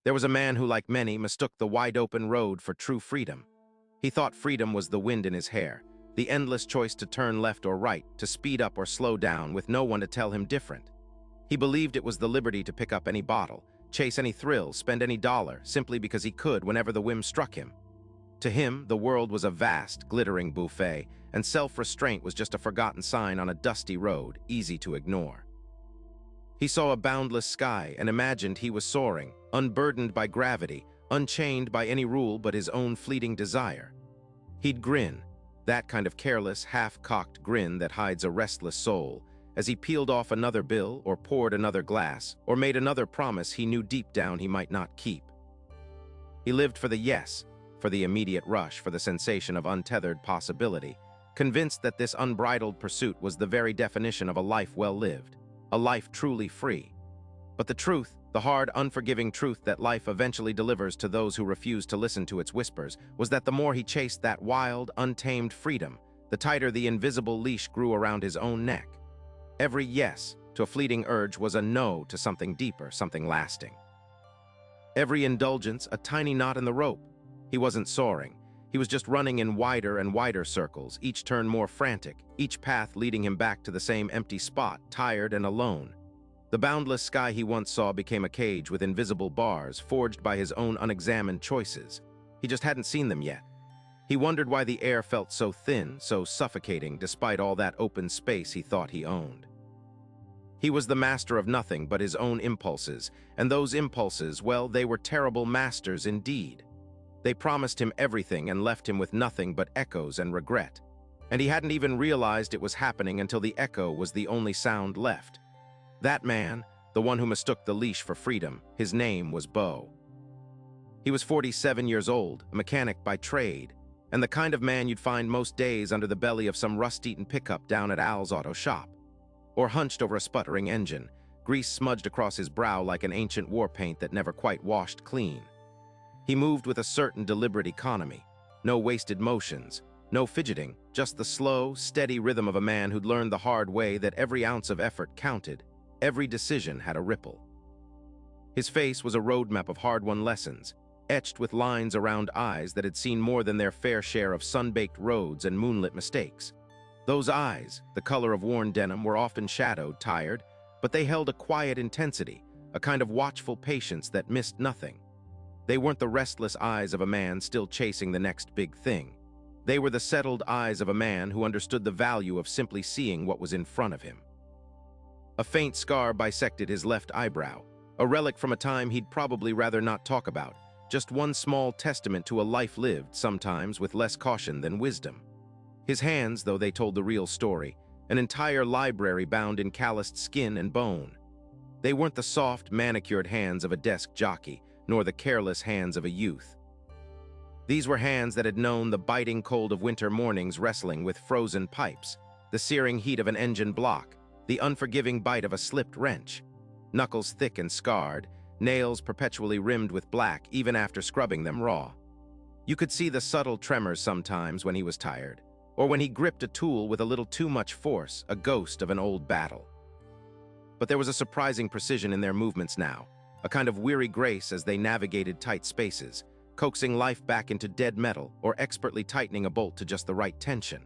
There was a man who, like many, mistook the wide-open road for true freedom. He thought freedom was the wind in his hair, the endless choice to turn left or right, to speed up or slow down with no one to tell him different. He believed it was the liberty to pick up any bottle, chase any thrill, spend any dollar, simply because he could whenever the whim struck him. To him, the world was a vast, glittering buffet, and self-restraint was just a forgotten sign on a dusty road, easy to ignore. He saw a boundless sky and imagined he was soaring, unburdened by gravity, unchained by any rule but his own fleeting desire. He'd grin, that kind of careless, half-cocked grin that hides a restless soul, as he peeled off another bill or poured another glass or made another promise he knew deep down he might not keep. He lived for the yes, for the immediate rush, for the sensation of untethered possibility, convinced that this unbridled pursuit was the very definition of a life well lived, a life truly free. But the truth, the hard, unforgiving truth that life eventually delivers to those who refuse to listen to its whispers, was that the more he chased that wild, untamed freedom, the tighter the invisible leash grew around his own neck. Every yes to a fleeting urge was a no to something deeper, something lasting. Every indulgence, a tiny knot in the rope. He wasn't soaring. He was just running in wider and wider circles, each turn more frantic, each path leading him back to the same empty spot, tired and alone. The boundless sky he once saw became a cage with invisible bars, forged by his own unexamined choices. He just hadn't seen them yet. He wondered why the air felt so thin, so suffocating, despite all that open space he thought he owned. He was the master of nothing but his own impulses, and those impulses, well, they were terrible masters indeed. They promised him everything and left him with nothing but echoes and regret. And he hadn't even realized it was happening until the echo was the only sound left. That man, the one who mistook the leash for freedom, his name was Bo. He was 47 years old, a mechanic by trade, and the kind of man you'd find most days under the belly of some rust-eaten pickup down at Al's auto shop, or hunched over a sputtering engine, grease smudged across his brow like an ancient war paint that never quite washed clean. He moved with a certain deliberate economy, no wasted motions, no fidgeting, just the slow, steady rhythm of a man who'd learned the hard way that every ounce of effort counted, every decision had a ripple. His face was a roadmap of hard-won lessons, etched with lines around eyes that had seen more than their fair share of sun-baked roads and moonlit mistakes. Those eyes, the color of worn denim, were often shadowed, tired, but they held a quiet intensity, a kind of watchful patience that missed nothing. They weren't the restless eyes of a man still chasing the next big thing. They were the settled eyes of a man who understood the value of simply seeing what was in front of him. A faint scar bisected his left eyebrow, a relic from a time he'd probably rather not talk about, just one small testament to a life lived, sometimes with less caution than wisdom. His hands, though, they told the real story, an entire library bound in calloused skin and bone. They weren't the soft, manicured hands of a desk jockey, nor the careless hands of a youth. These were hands that had known the biting cold of winter mornings wrestling with frozen pipes, the searing heat of an engine block, the unforgiving bite of a slipped wrench, knuckles thick and scarred, nails perpetually rimmed with black even after scrubbing them raw. You could see the subtle tremors sometimes when he was tired, or when he gripped a tool with a little too much force, a ghost of an old battle. But there was a surprising precision in their movements now, a kind of weary grace as they navigated tight spaces, coaxing life back into dead metal or expertly tightening a bolt to just the right tension.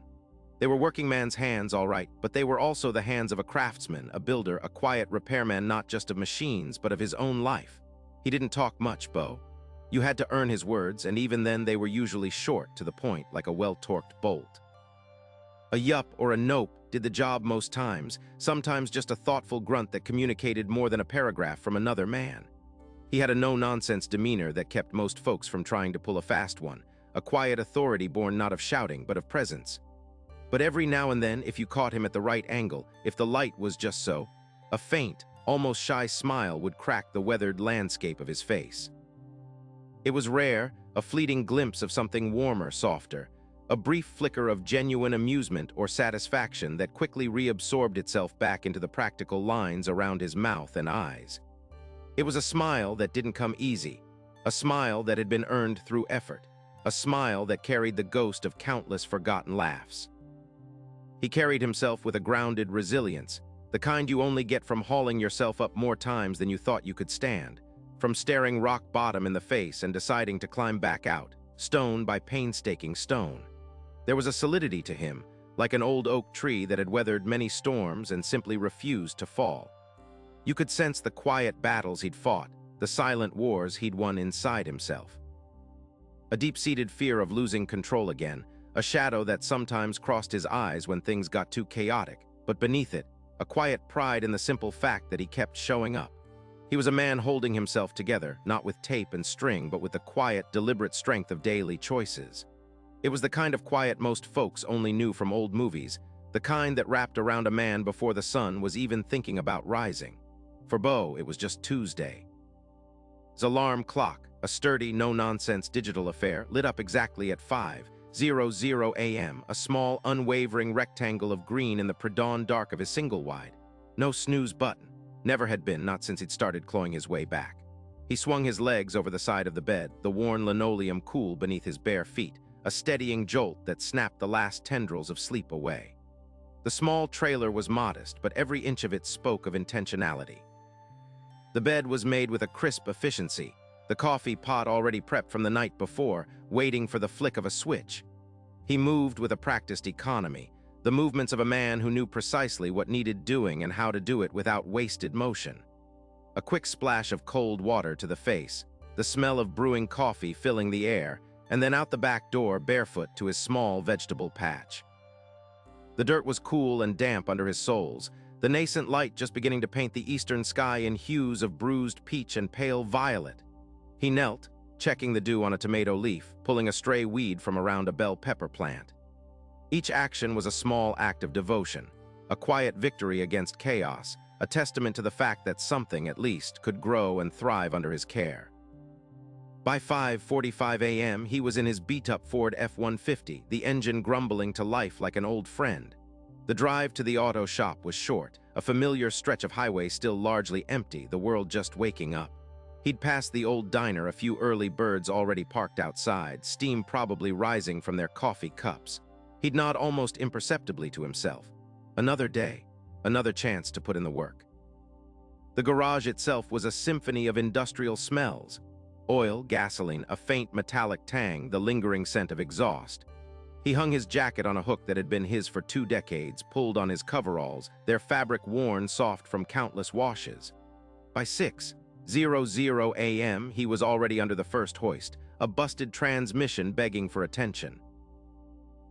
They were working man's hands, all right, but they were also the hands of a craftsman, a builder, a quiet repairman, not just of machines, but of his own life. He didn't talk much, Bo. You had to earn his words, and even then they were usually short, to the point, like a well-torqued bolt. A yup or a nope did the job most times, sometimes just a thoughtful grunt that communicated more than a paragraph from another man. He had a no-nonsense demeanor that kept most folks from trying to pull a fast one, a quiet authority born not of shouting but of presence. But every now and then, if you caught him at the right angle, if the light was just so, a faint, almost shy smile would crack the weathered landscape of his face. It was rare, a fleeting glimpse of something warmer, softer, a brief flicker of genuine amusement or satisfaction that quickly reabsorbed itself back into the practical lines around his mouth and eyes. It was a smile that didn't come easy, a smile that had been earned through effort, a smile that carried the ghost of countless forgotten laughs. He carried himself with a grounded resilience, the kind you only get from hauling yourself up more times than you thought you could stand, from staring rock bottom in the face and deciding to climb back out, stone by painstaking stone. There was a solidity to him, like an old oak tree that had weathered many storms and simply refused to fall. You could sense the quiet battles he'd fought, the silent wars he'd won inside himself. A deep-seated fear of losing control again, a shadow that sometimes crossed his eyes when things got too chaotic, but beneath it, a quiet pride in the simple fact that he kept showing up. He was a man holding himself together, not with tape and string, but with the quiet, deliberate strength of daily choices. It was the kind of quiet most folks only knew from old movies, the kind that wrapped around a man before the sun was even thinking about rising. For Bo, it was just Tuesday. His alarm clock, a sturdy, no-nonsense digital affair, lit up exactly at 5:00 a.m., a small, unwavering rectangle of green in the pre-dawn dark of his single-wide. No snooze button. Never had been, not since he'd started clawing his way back. He swung his legs over the side of the bed, the worn linoleum cool beneath his bare feet, a steadying jolt that snapped the last tendrils of sleep away. The small trailer was modest, but every inch of it spoke of intentionality. The bed was made with a crisp efficiency, the coffee pot already prepped from the night before, waiting for the flick of a switch. He moved with a practiced economy, the movements of a man who knew precisely what needed doing and how to do it without wasted motion. A quick splash of cold water to the face, the smell of brewing coffee filling the air, and then out the back door barefoot to his small vegetable patch. The dirt was cool and damp under his soles, the nascent light just beginning to paint the eastern sky in hues of bruised peach and pale violet. He knelt, checking the dew on a tomato leaf, pulling a stray weed from around a bell pepper plant. Each action was a small act of devotion, a quiet victory against chaos, a testament to the fact that something, at least, could grow and thrive under his care. By 5:45 a.m., he was in his beat-up Ford F-150, the engine grumbling to life like an old friend. The drive to the auto shop was short, a familiar stretch of highway still largely empty, the world just waking up. He'd passed the old diner, a few early birds already parked outside, steam probably rising from their coffee cups. He'd nod almost imperceptibly to himself. Another day, another chance to put in the work. The garage itself was a symphony of industrial smells. Oil, gasoline, a faint metallic tang, the lingering scent of exhaust. He hung his jacket on a hook that had been his for 2 decades, pulled on his coveralls, their fabric worn soft from countless washes. By 6:00 a.m., he was already under the first hoist, a busted transmission begging for attention.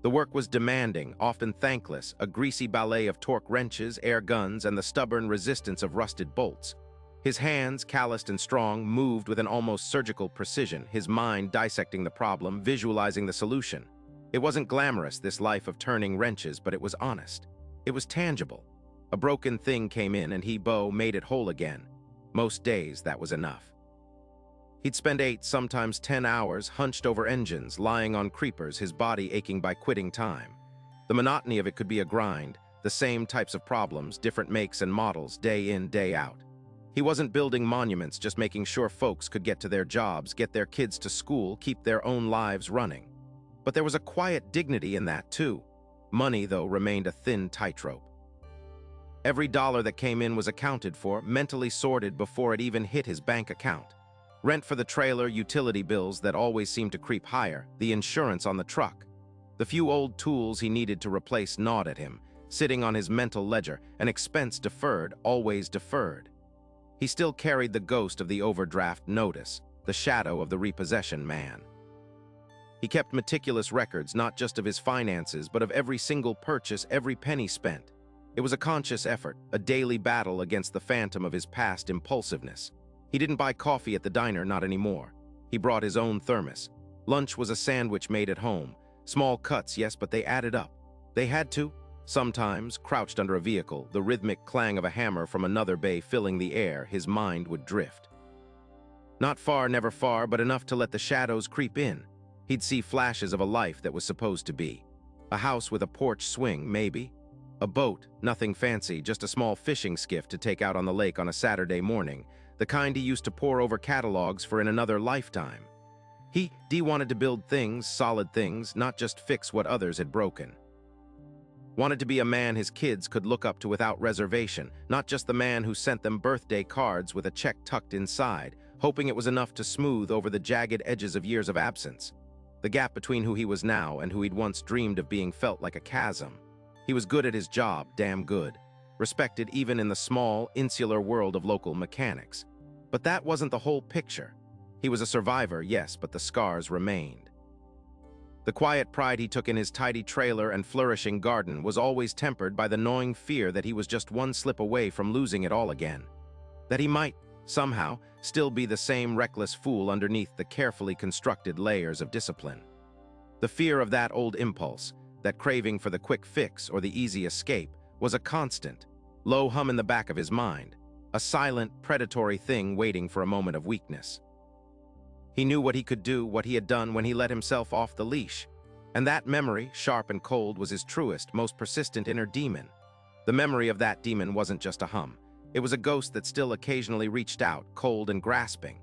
The work was demanding, often thankless, a greasy ballet of torque wrenches, air guns, and the stubborn resistance of rusted bolts. His hands, calloused and strong, moved with an almost surgical precision, his mind dissecting the problem, visualizing the solution. It wasn't glamorous, this life of turning wrenches, but it was honest. It was tangible. A broken thing came in and he, Bo, made it whole again. Most days, that was enough. He'd spend 8, sometimes 10 hours hunched over engines, lying on creepers, his body aching by quitting time. The monotony of it could be a grind, the same types of problems, different makes and models, day in, day out. He wasn't building monuments, just making sure folks could get to their jobs, get their kids to school, keep their own lives running. But there was a quiet dignity in that, too. Money, though, remained a thin tightrope. Every dollar that came in was accounted for, mentally sorted before it even hit his bank account. Rent for the trailer, utility bills that always seemed to creep higher, the insurance on the truck. The few old tools he needed to replace gnawed at him, sitting on his mental ledger, an expense deferred, always deferred. He still carried the ghost of the overdraft notice, the shadow of the repossession man. He kept meticulous records, not just of his finances, but of every single purchase, every penny spent. It was a conscious effort, a daily battle against the phantom of his past impulsiveness. He didn't buy coffee at the diner, not anymore. He brought his own thermos. Lunch was a sandwich made at home. Small cuts, yes, but they added up. They had to. Sometimes, crouched under a vehicle, the rhythmic clang of a hammer from another bay filling the air, his mind would drift. Not far, never far, but enough to let the shadows creep in. He'd see flashes of a life that was supposed to be. A house with a porch swing, maybe. A boat, nothing fancy, just a small fishing skiff to take out on the lake on a Saturday morning, the kind he used to pore over catalogs for in another lifetime. He wanted to build things, solid things, not just fix what others had broken. Wanted to be a man his kids could look up to without reservation, not just the man who sent them birthday cards with a check tucked inside, hoping it was enough to smooth over the jagged edges of years of absence. The gap between who he was now and who he'd once dreamed of being felt like a chasm. He was good at his job, damn good. Respected even in the small, insular world of local mechanics. But that wasn't the whole picture. He was a survivor, yes, but the scars remained. The quiet pride he took in his tidy trailer and flourishing garden was always tempered by the gnawing fear that he was just one slip away from losing it all again. That he might, somehow, still be the same reckless fool underneath the carefully constructed layers of discipline. The fear of that old impulse, that craving for the quick fix or the easy escape, was a constant, low hum in the back of his mind, a silent, predatory thing waiting for a moment of weakness. He knew what he could do, what he had done when he let himself off the leash. And that memory, sharp and cold, was his truest, most persistent inner demon. The memory of that demon wasn't just a hum. It was a ghost that still occasionally reached out, cold and grasping.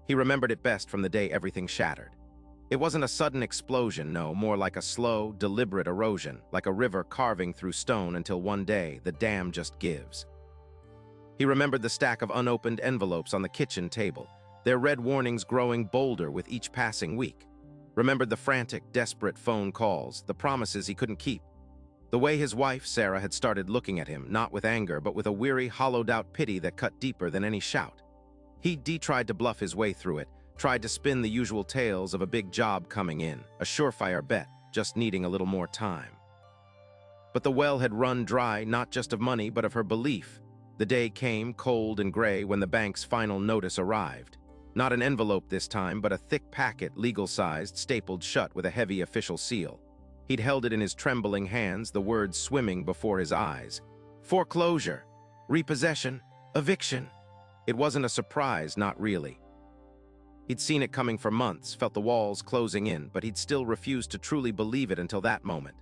He remembered it best from the day everything shattered. It wasn't a sudden explosion, no, more like a slow, deliberate erosion, like a river carving through stone until one day the dam just gives. He remembered the stack of unopened envelopes on the kitchen table, their red warnings growing bolder with each passing week. Remembered the frantic, desperate phone calls, the promises he couldn't keep. The way his wife, Sarah, had started looking at him, not with anger, but with a weary, hollowed-out pity that cut deeper than any shout. He'd tried to bluff his way through it, tried to spin the usual tales of a big job coming in, a surefire bet, just needing a little more time. But the well had run dry, not just of money, but of her belief. The day came, cold and gray, when the bank's final notice arrived. Not an envelope this time, but a thick packet, legal-sized, stapled shut with a heavy official seal. He'd held it in his trembling hands, the words swimming before his eyes. Foreclosure, repossession, eviction. It wasn't a surprise, not really. He'd seen it coming for months, felt the walls closing in, but he'd still refused to truly believe it until that moment.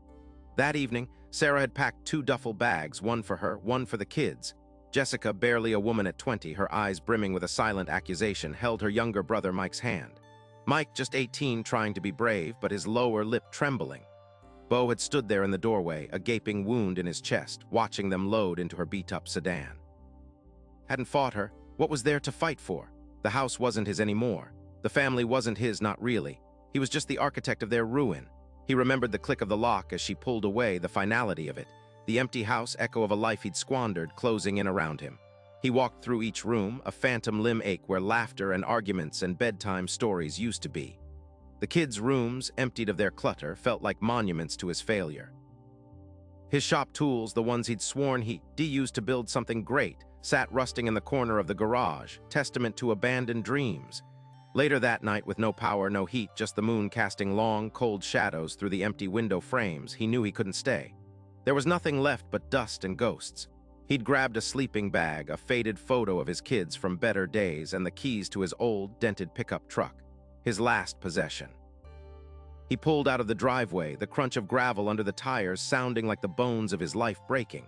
That evening, Sarah had packed 2 duffel bags, one for her, one for the kids. Jessica, barely a woman at 20, her eyes brimming with a silent accusation, held her younger brother Mike's hand. Mike, just 18, trying to be brave, but his lower lip trembling. Beau had stood there in the doorway, a gaping wound in his chest, watching them load into her beat-up sedan. Hadn't fought her. What was there to fight for? The house wasn't his anymore. The family wasn't his, not really. He was just the architect of their ruin. He remembered the click of the lock as she pulled away, the finality of it. The empty house, echo of a life he'd squandered, closing in around him. He walked through each room, a phantom limb ache where laughter and arguments and bedtime stories used to be. The kids' rooms, emptied of their clutter, felt like monuments to his failure. His shop tools, the ones he'd sworn he'd used to build something great, sat rusting in the corner of the garage, testament to abandoned dreams. Later that night, with no power, no heat, just the moon casting long, cold shadows through the empty window frames, he knew he couldn't stay. There was nothing left but dust and ghosts. He'd grabbed a sleeping bag, a faded photo of his kids from better days, and the keys to his old, dented pickup truck, his last possession. He pulled out of the driveway, the crunch of gravel under the tires sounding like the bones of his life breaking.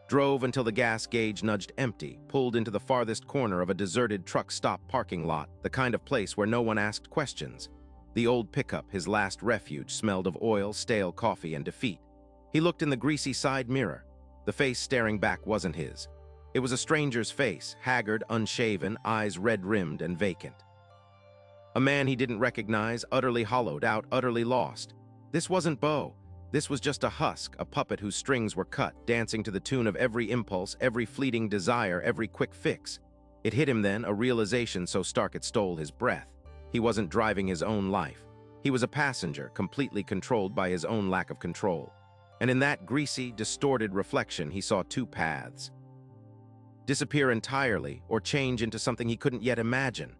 Drove until the gas gauge nudged empty, pulled into the farthest corner of a deserted truck stop parking lot, the kind of place where no one asked questions. The old pickup, his last refuge, smelled of oil, stale coffee, and defeat. He looked in the greasy side mirror. The face staring back wasn't his. It was a stranger's face, haggard, unshaven, eyes red-rimmed and vacant. A man he didn't recognize, utterly hollowed out, utterly lost. This wasn't Beau. This was just a husk, a puppet whose strings were cut, dancing to the tune of every impulse, every fleeting desire, every quick fix. It hit him then, a realization so stark it stole his breath. He wasn't driving his own life. He was a passenger, completely controlled by his own lack of control. And in that greasy, distorted reflection, he saw 2 paths. Disappear entirely, or change into something he couldn't yet imagine.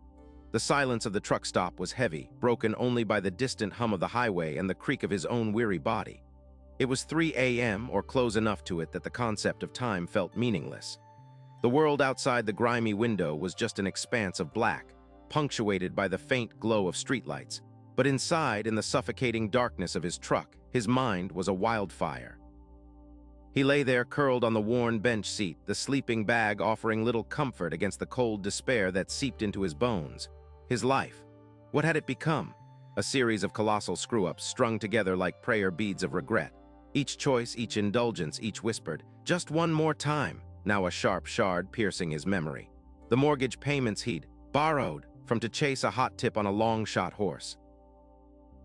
The silence of the truck stop was heavy, broken only by the distant hum of the highway and the creak of his own weary body. It was 3 a.m., or close enough to it that the concept of time felt meaningless. The world outside the grimy window was just an expanse of black, punctuated by the faint glow of streetlights. But inside, in the suffocating darkness of his truck, his mind was a wildfire. He lay there curled on the worn bench seat, the sleeping bag offering little comfort against the cold despair that seeped into his bones. His life. What had it become? A series of colossal screw-ups strung together like prayer beads of regret. Each choice, each indulgence, each whispered, "Just one more time," now a sharp shard piercing his memory. The mortgage payments he'd borrowed, from to chase a hot tip on a long-shot horse.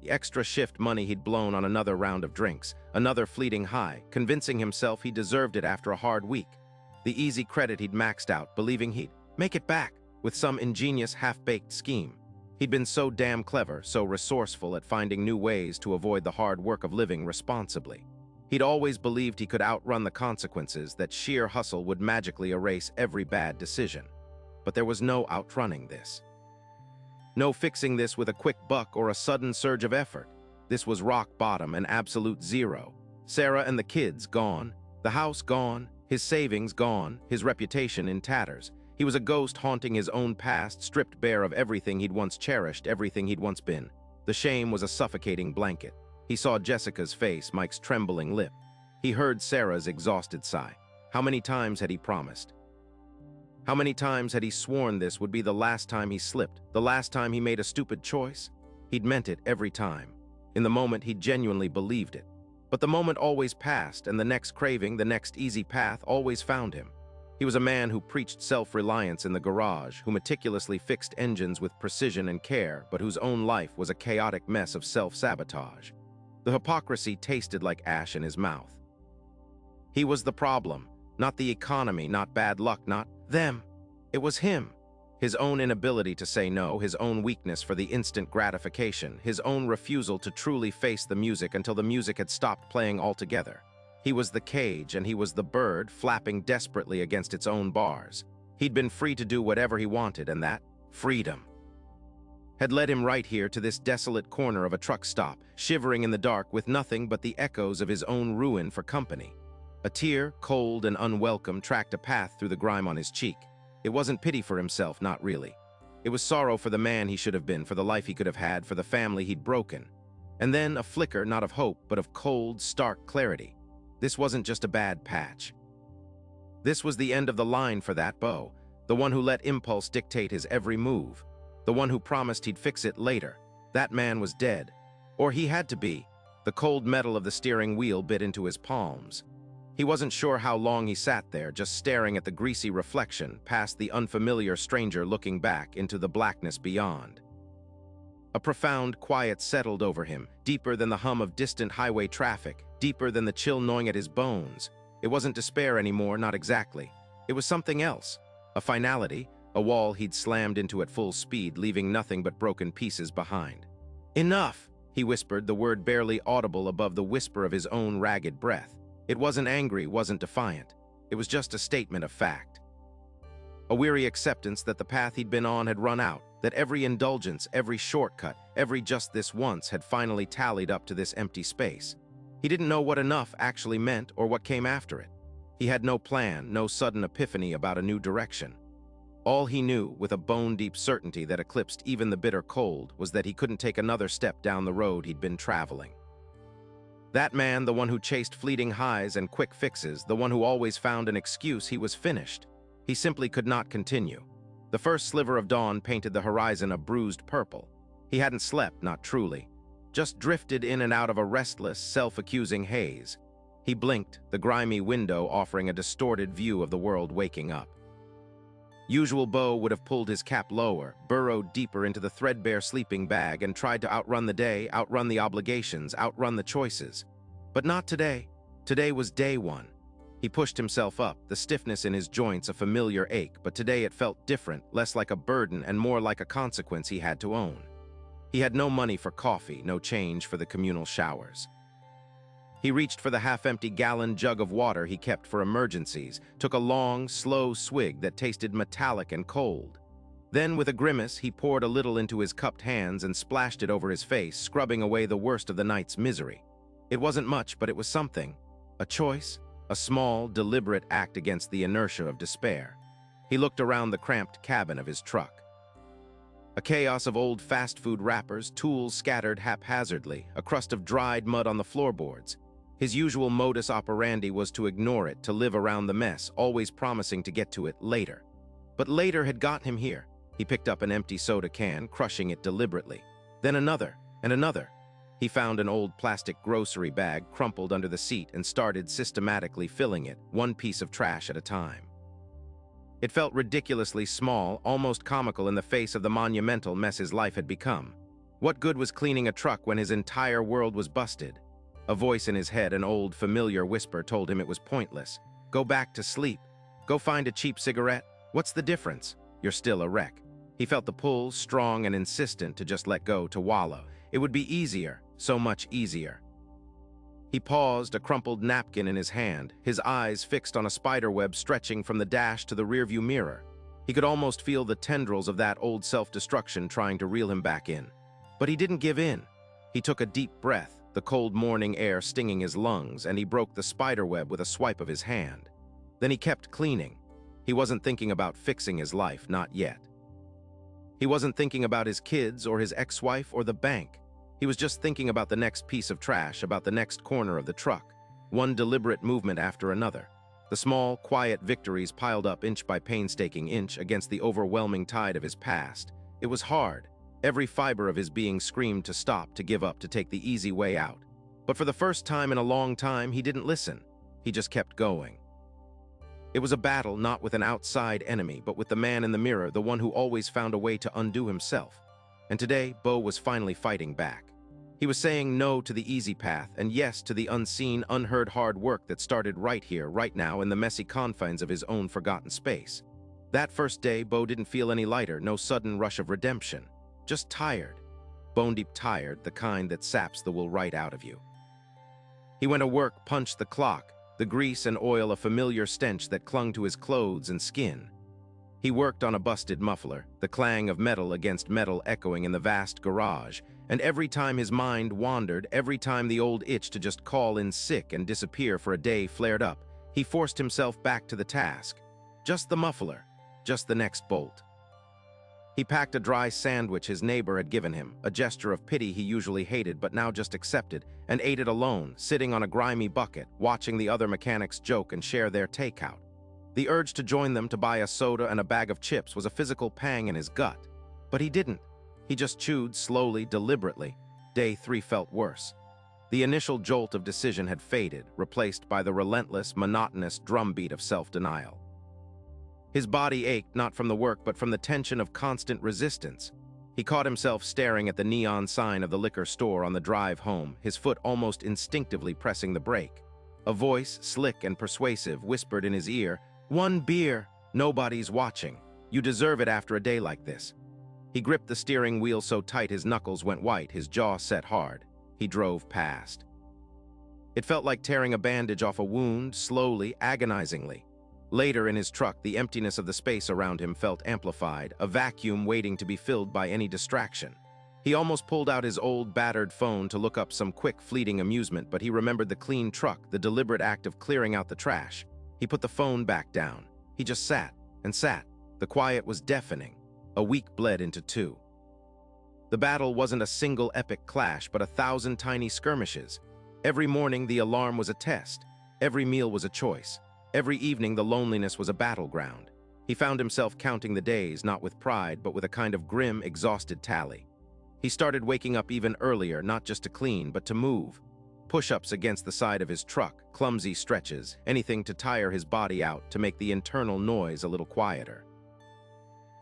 The extra shift money he'd blown on another round of drinks, another fleeting high, convincing himself he deserved it after a hard week. The easy credit he'd maxed out, believing he'd make it back with some ingenious half-baked scheme. He'd been so damn clever, so resourceful at finding new ways to avoid the hard work of living responsibly. He'd always believed he could outrun the consequences, that sheer hustle would magically erase every bad decision. But there was no outrunning this. No fixing this with a quick buck or a sudden surge of effort. This was rock bottom, an absolute zero. Sarah and the kids gone, the house gone, his savings gone, his reputation in tatters. He was a ghost haunting his own past, stripped bare of everything he'd once cherished, everything he'd once been. The shame was a suffocating blanket. He saw Jessica's face, Mike's trembling lip. He heard Sarah's exhausted sigh. How many times had he promised? How many times had he sworn this would be the last time he slipped, the last time he made a stupid choice? He'd meant it every time. In the moment, he genuinely believed it. But the moment always passed, and the next craving, the next easy path, always found him. He was a man who preached self-reliance in the garage, who meticulously fixed engines with precision and care, but whose own life was a chaotic mess of self-sabotage. The hypocrisy tasted like ash in his mouth. He was the problem, not the economy, not bad luck, not them. It was him. His own inability to say no, his own weakness for the instant gratification, his own refusal to truly face the music until the music had stopped playing altogether. He was the cage, and he was the bird flapping desperately against its own bars. He'd been free to do whatever he wanted, and that freedom had led him right here to this desolate corner of a truck stop, shivering in the dark with nothing but the echoes of his own ruin for company. A tear, cold and unwelcome, tracked a path through the grime on his cheek. It wasn't pity for himself, not really. It was sorrow for the man he should have been, for the life he could have had, for the family he'd broken. And then a flicker, not of hope, but of cold, stark clarity. This wasn't just a bad patch. This was the end of the line for that Beau, the one who let impulse dictate his every move, the one who promised he'd fix it later. That man was dead. Or he had to be. The cold metal of the steering wheel bit into his palms. He wasn't sure how long he sat there, just staring at the greasy reflection, past the unfamiliar stranger looking back into the blackness beyond. A profound quiet settled over him, deeper than the hum of distant highway traffic, deeper than the chill gnawing at his bones. It wasn't despair anymore, not exactly. It was something else. A finality, a wall he'd slammed into at full speed, leaving nothing but broken pieces behind. "Enough!" he whispered, the word barely audible above the whisper of his own ragged breath. It wasn't angry, wasn't defiant. It was just a statement of fact. A weary acceptance that the path he'd been on had run out, that every indulgence, every shortcut, every just this once had finally tallied up to this empty space. He didn't know what enough actually meant or what came after it. He had no plan, no sudden epiphany about a new direction. All he knew, with a bone-deep certainty that eclipsed even the bitter cold, was that he couldn't take another step down the road he'd been traveling. That man, the one who chased fleeting highs and quick fixes, the one who always found an excuse, he was finished. He simply could not continue. The first sliver of dawn painted the horizon a bruised purple. He hadn't slept, not truly, just drifted in and out of a restless, self-accusing haze. He blinked, the grimy window offering a distorted view of the world waking up. Usual Beau would have pulled his cap lower, burrowed deeper into the threadbare sleeping bag, and tried to outrun the day, outrun the obligations, outrun the choices. But not today. Today was day one. He pushed himself up, the stiffness in his joints a familiar ache, but today it felt different, less like a burden and more like a consequence he had to own. He had no money for coffee, no change for the communal showers. He reached for the half-empty gallon jug of water he kept for emergencies, took a long, slow swig that tasted metallic and cold. Then, with a grimace, he poured a little into his cupped hands and splashed it over his face, scrubbing away the worst of the night's misery. It wasn't much, but it was something. A choice, a small, deliberate act against the inertia of despair. He looked around the cramped cabin of his truck. A chaos of old fast food wrappers, tools scattered haphazardly, a crust of dried mud on the floorboards. His usual modus operandi was to ignore it, to live around the mess, always promising to get to it later. But later had gotten him here. He picked up an empty soda can, crushing it deliberately. Then another, and another. He found an old plastic grocery bag crumpled under the seat and started systematically filling it, one piece of trash at a time. It felt ridiculously small, almost comical in the face of the monumental mess his life had become. What good was cleaning a truck when his entire world was busted? A voice in his head, an old, familiar whisper, told him it was pointless. Go back to sleep. Go find a cheap cigarette. What's the difference? You're still a wreck. He felt the pull, strong and insistent, to just let go, to wallow. It would be easier, so much easier. He paused, a crumpled napkin in his hand, his eyes fixed on a spiderweb stretching from the dash to the rearview mirror. He could almost feel the tendrils of that old self-destruction trying to reel him back in. But he didn't give in. He took a deep breath, the cold morning air stinging his lungs, and he broke the spiderweb with a swipe of his hand. Then he kept cleaning. He wasn't thinking about fixing his life, not yet. He wasn't thinking about his kids or his ex-wife or the bank. He was just thinking about the next piece of trash, about the next corner of the truck, one deliberate movement after another. The small, quiet victories piled up inch by painstaking inch against the overwhelming tide of his past. It was hard. Every fiber of his being screamed to stop, to give up, to take the easy way out. But for the first time in a long time, he didn't listen. He just kept going. It was a battle not with an outside enemy, but with the man in the mirror, the one who always found a way to undo himself. And today, Bo was finally fighting back. He was saying no to the easy path and yes to the unseen, unheard hard work that started right here, right now, in the messy confines of his own forgotten space. That first day, Bo didn't feel any lighter, no sudden rush of redemption. Just tired. Bone-deep tired, the kind that saps the wool right out of you. He went to work, punched the clock, the grease and oil a familiar stench that clung to his clothes and skin. He worked on a busted muffler, the clang of metal against metal echoing in the vast garage, and every time his mind wandered, every time the old itch to just call in sick and disappear for a day flared up, he forced himself back to the task. Just the muffler, just the next bolt. He packed a dry sandwich his neighbor had given him, a gesture of pity he usually hated but now just accepted, and ate it alone, sitting on a grimy bucket, watching the other mechanics joke and share their takeout. The urge to join them to buy a soda and a bag of chips was a physical pang in his gut. But he didn't. He just chewed slowly, deliberately. Day 3 felt worse. The initial jolt of decision had faded, replaced by the relentless, monotonous drumbeat of self-denial. His body ached not from the work but from the tension of constant resistance. He caught himself staring at the neon sign of the liquor store on the drive home, his foot almost instinctively pressing the brake. A voice, slick and persuasive, whispered in his ear, "One beer. Nobody's watching. You deserve it after a day like this." He gripped the steering wheel so tight his knuckles went white, his jaw set hard. He drove past. It felt like tearing a bandage off a wound, slowly, agonizingly. Later in his truck, the emptiness of the space around him felt amplified, a vacuum waiting to be filled by any distraction. He almost pulled out his old, battered phone to look up some quick, fleeting amusement, but he remembered the clean truck, the deliberate act of clearing out the trash. He put the phone back down. He just sat and sat. The quiet was deafening. A week bled into 2. The battle wasn't a single epic clash, but 1,000 tiny skirmishes. Every morning, the alarm was a test. Every meal was a choice. Every evening, the loneliness was a battleground. He found himself counting the days, not with pride, but with a kind of grim, exhausted tally. He started waking up even earlier, not just to clean, but to move. Push-ups against the side of his truck, clumsy stretches, anything to tire his body out, to make the internal noise a little quieter.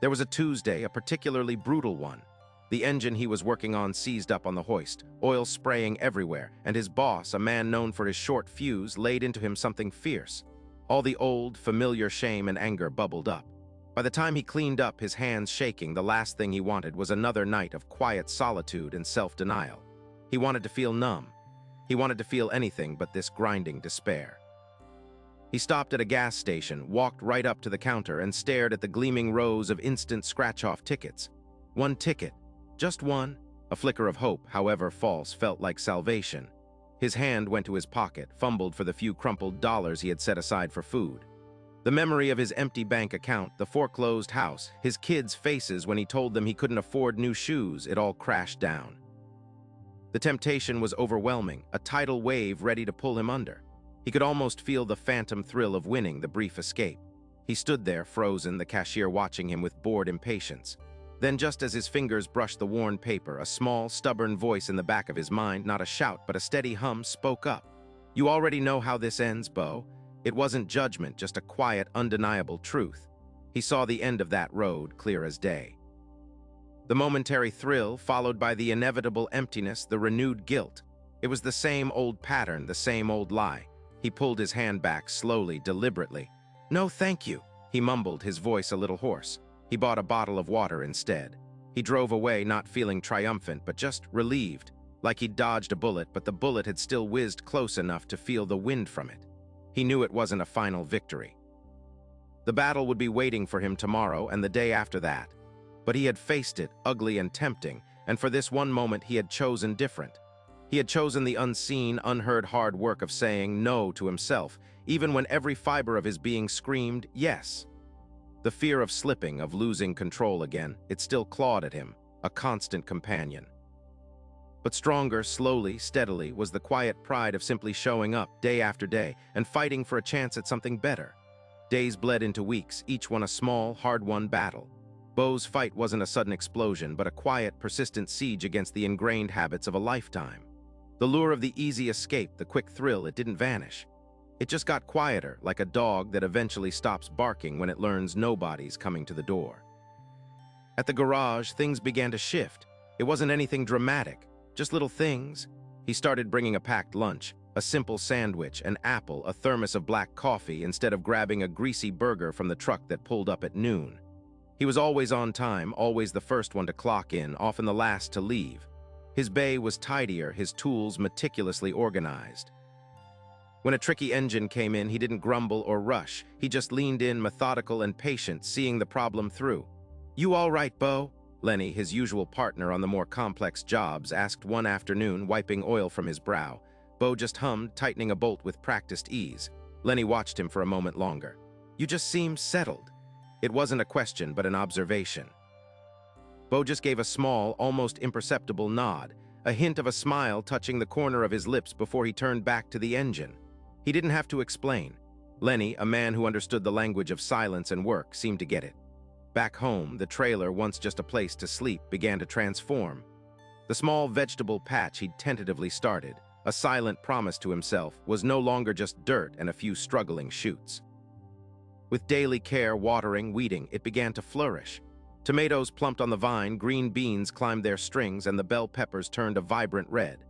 There was a Tuesday, a particularly brutal one. The engine he was working on seized up on the hoist, oil spraying everywhere, and his boss, a man known for his short fuse, laid into him something fierce. All the old, familiar shame and anger bubbled up. By the time he cleaned up, his hands shaking, the last thing he wanted was another night of quiet solitude and self-denial. He wanted to feel numb. He wanted to feel anything but this grinding despair. He stopped at a gas station, walked right up to the counter, and stared at the gleaming rows of instant scratch-off tickets. One ticket. Just one. A flicker of hope, however false, felt like salvation. His hand went to his pocket, fumbled for the few crumpled dollars he had set aside for food. The memory of his empty bank account, the foreclosed house, his kids' faces when he told them he couldn't afford new shoes, it all crashed down. The temptation was overwhelming, a tidal wave ready to pull him under. He could almost feel the phantom thrill of winning, the brief escape. He stood there, frozen, the cashier watching him with bored impatience. Then, just as his fingers brushed the worn paper, a small, stubborn voice in the back of his mind, not a shout but a steady hum, spoke up. "You already know how this ends, Bo." It wasn't judgment, just a quiet, undeniable truth. He saw the end of that road clear as day. The momentary thrill followed by the inevitable emptiness, the renewed guilt. It was the same old pattern, the same old lie. He pulled his hand back slowly, deliberately. "No, thank you," he mumbled, his voice a little hoarse. He bought a bottle of water instead. He drove away, not feeling triumphant, but just relieved, like he'd dodged a bullet, but the bullet had still whizzed close enough to feel the wind from it. He knew it wasn't a final victory. The battle would be waiting for him tomorrow and the day after that. But he had faced it, ugly and tempting, and for this one moment he had chosen different. He had chosen the unseen, unheard hard work of saying no to himself, even when every fiber of his being screamed yes. The fear of slipping, of losing control again, it still clawed at him, a constant companion. But stronger, slowly, steadily, was the quiet pride of simply showing up day after day and fighting for a chance at something better. Days bled into weeks, each one a small, hard-won battle. Beau's fight wasn't a sudden explosion, but a quiet, persistent siege against the ingrained habits of a lifetime. The lure of the easy escape, the quick thrill, it didn't vanish. It just got quieter, like a dog that eventually stops barking when it learns nobody's coming to the door. At the garage, things began to shift. It wasn't anything dramatic, just little things. He started bringing a packed lunch, a simple sandwich, an apple, a thermos of black coffee, instead of grabbing a greasy burger from the truck that pulled up at noon. He was always on time, always the first one to clock in, often the last to leave. His bay was tidier, his tools meticulously organized. When a tricky engine came in, he didn't grumble or rush. He just leaned in, methodical and patient, seeing the problem through. "You all right, Beau?" Lenny, his usual partner on the more complex jobs, asked one afternoon, wiping oil from his brow. Beau just hummed, tightening a bolt with practiced ease. Lenny watched him for a moment longer. "You just seem settled." It wasn't a question, but an observation. Beau just gave a small, almost imperceptible nod, a hint of a smile touching the corner of his lips before he turned back to the engine. He didn't have to explain. Lenny, a man who understood the language of silence and work, seemed to get it. Back home, the trailer, once just a place to sleep, began to transform. The small vegetable patch he'd tentatively started, a silent promise to himself, was no longer just dirt and a few struggling shoots. With daily care, watering, weeding, it began to flourish. Tomatoes plumped on the vine, green beans climbed their strings, and the bell peppers turned a vibrant red.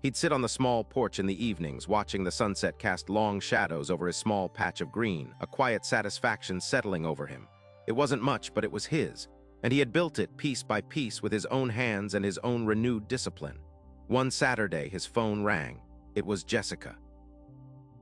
He'd sit on the small porch in the evenings, watching the sunset cast long shadows over his small patch of green, a quiet satisfaction settling over him. It wasn't much, but it was his, and he had built it piece by piece with his own hands and his own renewed discipline. One Saturday, his phone rang. It was Jessica.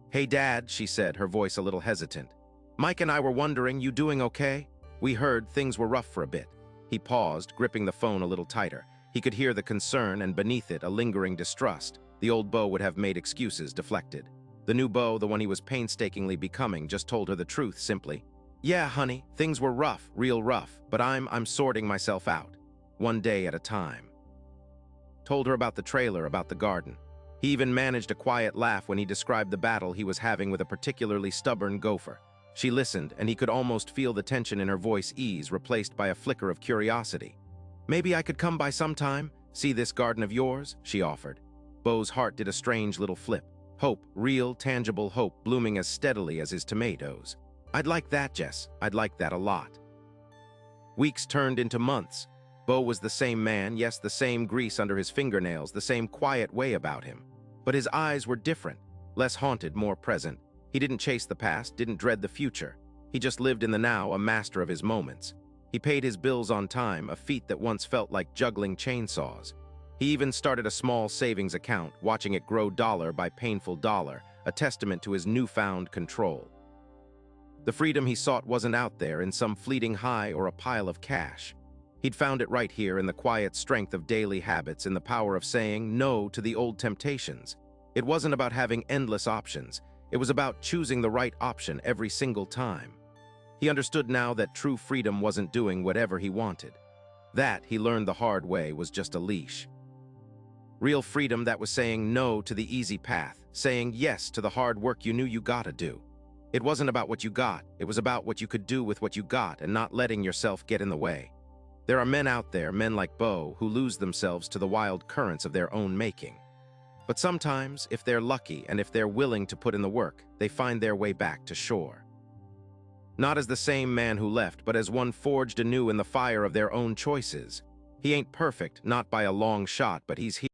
"Hey, Dad," she said, her voice a little hesitant. "Mike and I were wondering, you doing okay? We heard things were rough for a bit." He paused, gripping the phone a little tighter. He could hear the concern and beneath it a lingering distrust. The old Beau would have made excuses, deflected. The new Beau, the one he was painstakingly becoming, just told her the truth simply. "Yeah, honey, things were rough, real rough, but I'm sorting myself out. One day at a time." Told her about the trailer, about the garden. He even managed a quiet laugh when he described the battle he was having with a particularly stubborn gopher. She listened, and he could almost feel the tension in her voice ease, replaced by a flicker of curiosity. "Maybe I could come by sometime, see this garden of yours," she offered. Beau's heart did a strange little flip. Hope, real, tangible hope, blooming as steadily as his tomatoes. "I'd like that, Jess. I'd like that a lot." Weeks turned into months. Beau was the same man, yes, the same grease under his fingernails, the same quiet way about him. But his eyes were different, less haunted, more present. He didn't chase the past, didn't dread the future. He just lived in the now, a master of his moments. He paid his bills on time, a feat that once felt like juggling chainsaws. He even started a small savings account, watching it grow dollar by painful dollar, a testament to his newfound control. The freedom he sought wasn't out there in some fleeting high or a pile of cash. He'd found it right here in the quiet strength of daily habits, in the power of saying no to the old temptations. It wasn't about having endless options. It was about choosing the right option every single time. He understood now that true freedom wasn't doing whatever he wanted. That, he learned the hard way, was just a leash. Real freedom, that was saying no to the easy path, saying yes to the hard work you knew you gotta do. It wasn't about what you got, it was about what you could do with what you got and not letting yourself get in the way. There are men out there, men like Beau, who lose themselves to the wild currents of their own making. But sometimes, if they're lucky and if they're willing to put in the work, they find their way back to shore. Not as the same man who left, but as one forged anew in the fire of their own choices. He ain't perfect, not by a long shot, but he's here.